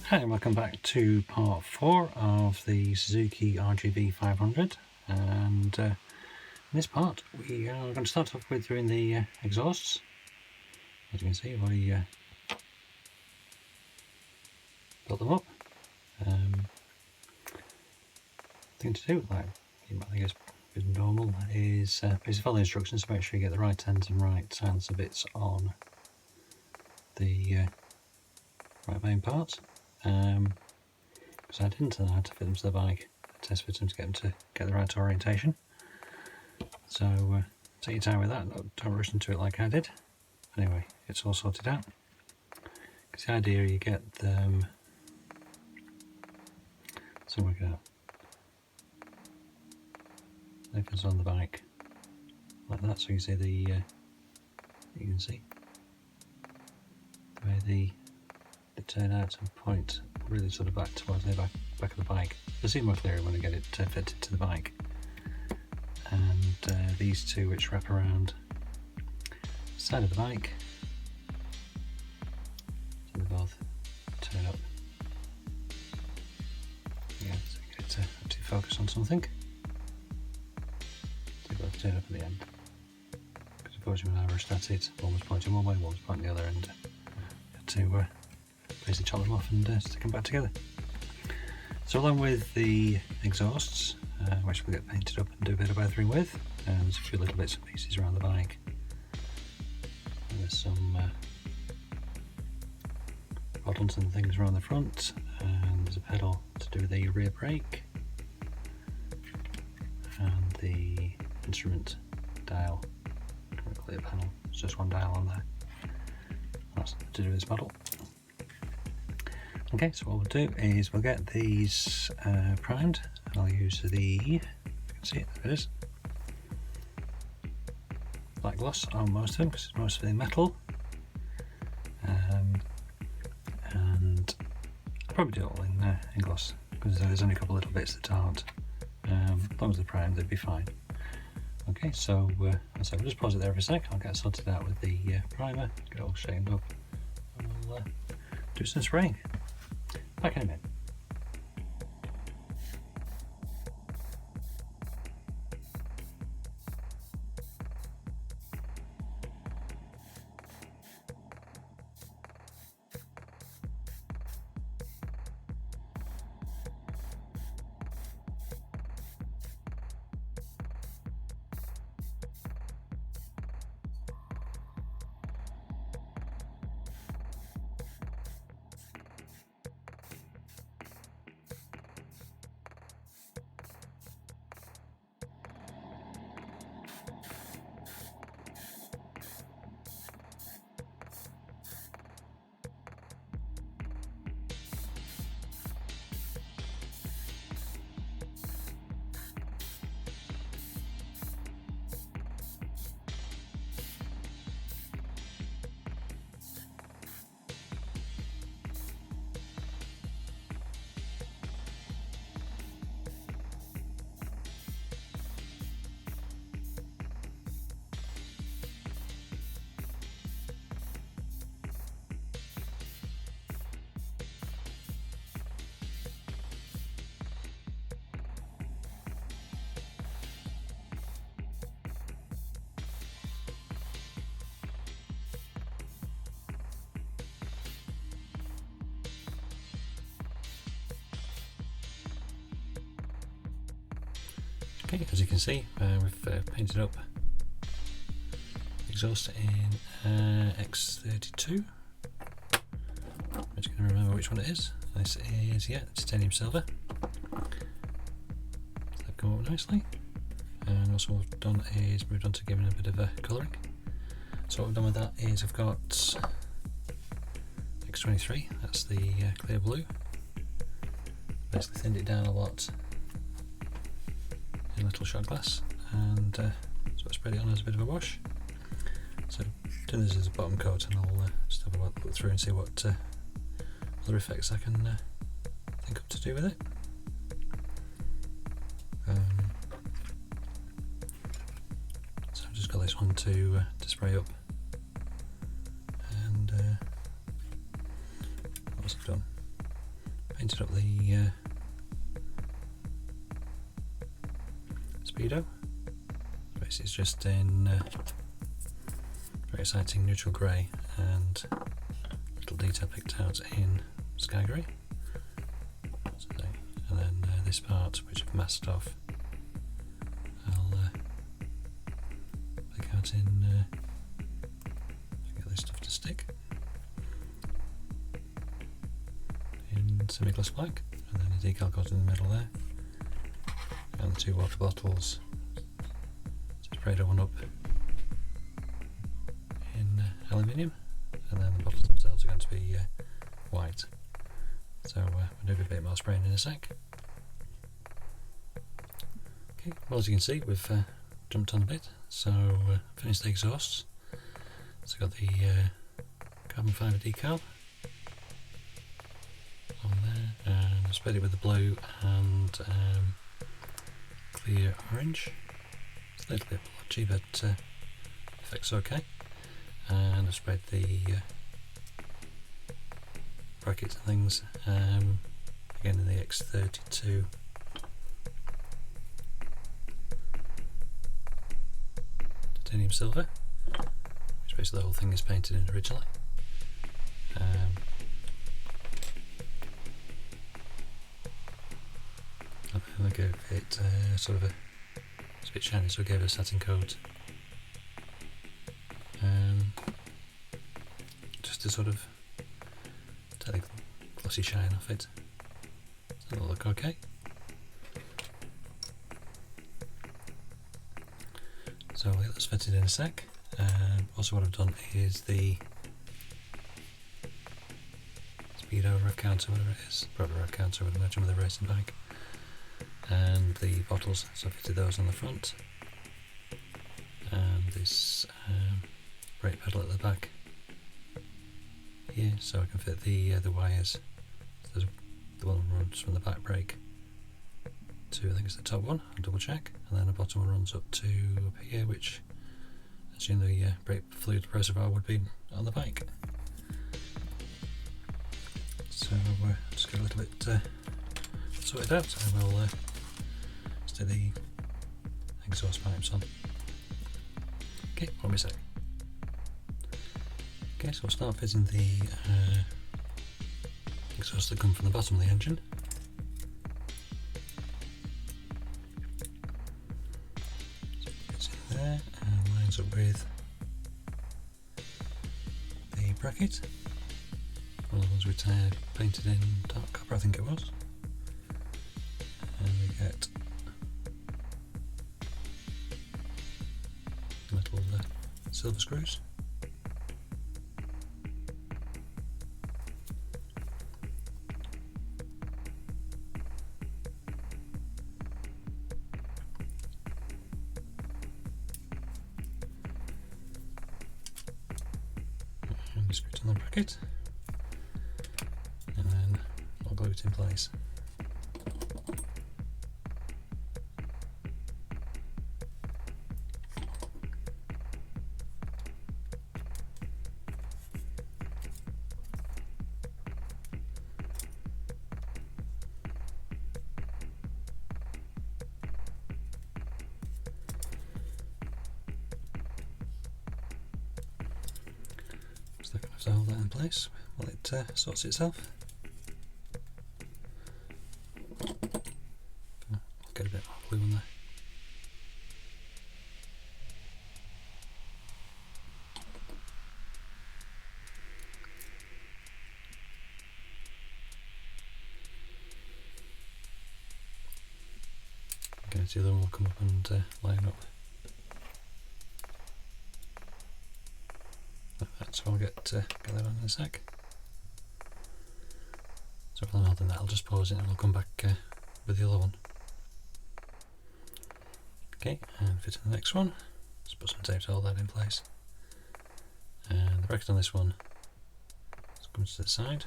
Hi and welcome back to part 4 of the Suzuki RGV500, and in this part we are going to start off with doing the exhausts. As you can see, I've already built them up. Thing to do, like I guess is normal, is basically follow the instructions to make sure you get the right ends and right silencer bits on the right main parts. Because I didn't, and I had to fit them to the bike, test fit them to get the right orientation. So take your time with that, don't rush into it like I did. Anyway, it's all sorted out. Because the idea, you get them, so we go, that goes on the bike like that, so you see the you can see the way they turn out and point really sort of back towards the back of the bike. You'll see more clearly when I get it fitted to the bike. And these two which wrap around the side of the bike, so they both turn up. Yeah, so you get to focus on something. They both turn up at the end. Because unfortunately when I rushed at it, one was pointing one way, one was pointing the other, and I had to basically chop them off and stick them back together. So along with the exhausts, which we'll get painted up and do a bit of weathering with, and there's a few little bits and pieces around the bike. And there's some buttons and things around the front, and there's a pedal to do the rear brake, and the instrument dial, clear panel. It's just one dial on there. That's to do with this model. Okay, so what we'll do is we'll get these primed. I'll use the, you can see it, there it is, black gloss on most of them because it's mostly metal, and I'll probably do it all in gloss because there's only a couple of little bits that aren't. As long as they're primed, they'd be fine. Okay, so we'll just pause it there for a sec. I'll get sorted out with the primer, get it all shamed up, and we'll do some spraying. Back in a minute. Okay, as you can see, we've painted up exhaust in X32. I'm just going to remember which one it is. This is, yeah, titanium silver. They've come up nicely. And also what we've done is moved on to giving a bit of a colouring. So what we've done with that is I've got X23, that's the clear blue. Basically thinned it down a lot in a little shot glass, and so I spread it on as a bit of a wash. So do this as a bottom coat, and I'll just have a look through and see what other effects I can think of to do with it. So I've just got this one to spray up, and what else I've done. painted up the speedo. Basically it's just in very exciting neutral grey and little detail picked out in sky grey. And then this part, which I've masked off, I'll pick out in get this stuff to stick in semi-gloss black, and then a decal goes in the middle there, and the two water bottles. Sprayed one up in aluminium, and then the bottles themselves are going to be white. So we'll do a bit more spraying in a sec. Okay, well, as you can see, we've jumped on a bit. So finished the exhausts. So got the carbon fibre decal on there, and I sprayed it with the blue and clear orange. It's a little bit blotchy, but effect's okay. And I sprayed the brackets and things again in the X32 titanium silver, which basically the whole thing is painted in originally. And then I gave it sort of it's a bit shiny, so I gave it a satin coat just to sort of take the glossy shine off it. So it'll look okay. So I'll get this fitted in a sec. Also what I've done is the speedo rev counter, whatever it is, probably rev counter, I would imagine, with a racing bike, and the bottles, so I fitted those on the front, and this brake pedal at the back here, so I can fit the wires. So there's the one runs from the back brake to, I think it's the top one, I'll double check, and then the bottom one runs up to up here, which I assume the brake fluid reservoir would be on the bike. So just get a little bit sorted out, and we'll stick the exhaust pipes on. Okay, one sec. Okay, so we'll start fitting the exhaust that come from the bottom of the engine. So it's in there and lines up with the bracket. One of the ones we painted in dark copper, I think it was. And we get little silver screws. And screw it on the bracket. And then I'll glue it in place. So I'm going to have to hold that in place while it sorts itself. I'll get a bit more glue on there. Okay, the other one will come up and line up. So I'll get that on in a sec. So while I'm holding that, I'll just pause it and we'll come back with the other one. Okay, and fit in the next one. Let's put some tape to hold that in place. And the bracket on this one comes to the side,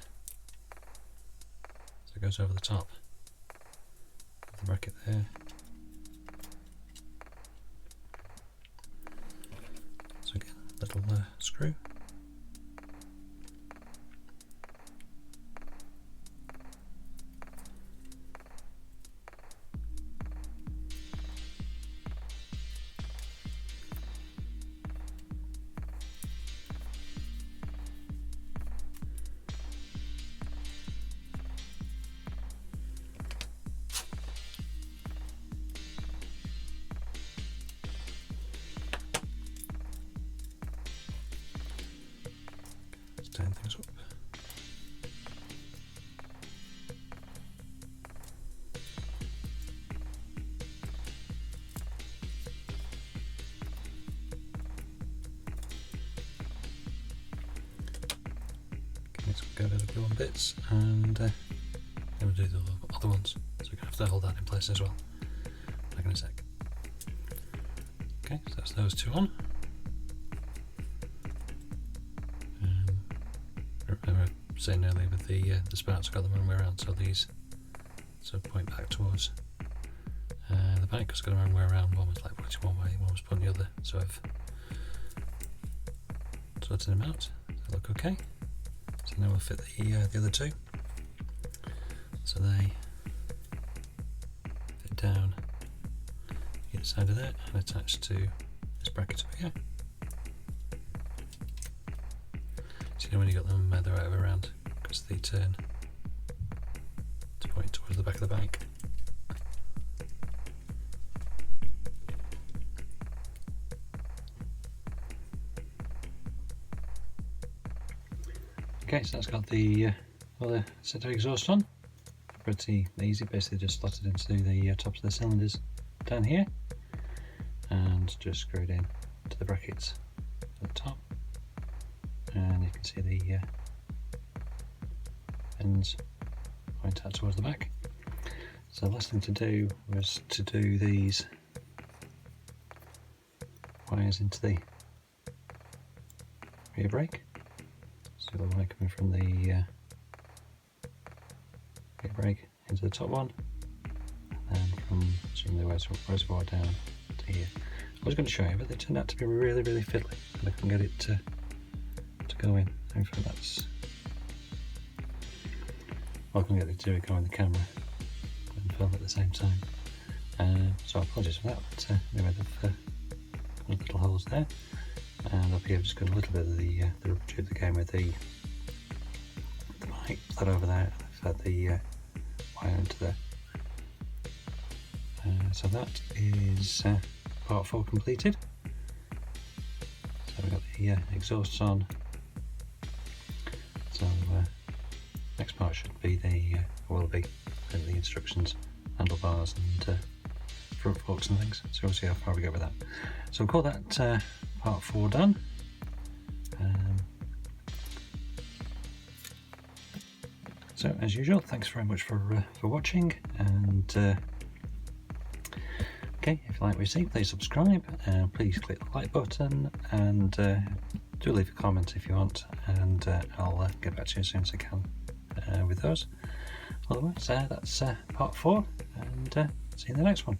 so it goes over the top of the bracket there. So again, little screw. go over the glue on bits, and then we'll do the other ones. So we're going to have to hold that in place as well. Back in a sec. Okay, so that's those two on. Remember saying earlier with the spouts, I've got them one way around, so these sort of point back towards the bike, because I've got them one way around. One was like pointing one way, one was pointing the other, so I've sorted them out. They look okay. So now we'll fit the other two. So they fit down either side of that and attach to this bracket over here. So you know when you got them the right way around, because they turn to point towards the back of the bike. Okay, so that's got the other set of exhaust on. Pretty easy, basically just slotted into the tops of the cylinders down here and just screwed in to the brackets at the top, and you can see the ends point out towards the back. So the last thing to do was to do these wires into the rear brake. So the wire coming from the rear brake into the top one, and then from the reservoir down to here. I was going to show you, but they turned out to be really fiddly, and I couldn't get it to go in. Hopefully that's, well, I couldn't get it to go in the camera and film at the same time. So I apologise for that, but anyway, they've got little holes there, and up here I've just got a little bit of the rubber tube that came with the bike, that over there. I've had the wire into there. So that is part 4 completed. So we've got the exhausts on. So next part should be will be the instructions, handlebars and front forks and things. So we'll see how far we go with that. So we'll call that part 4 done. So as usual, thanks very much for watching, and okay, if you like what you see, please subscribe, please click the like button, and do leave a comment if you want, and I'll get back to you as soon as I can with those. Otherwise, that's part 4, and see you in the next one.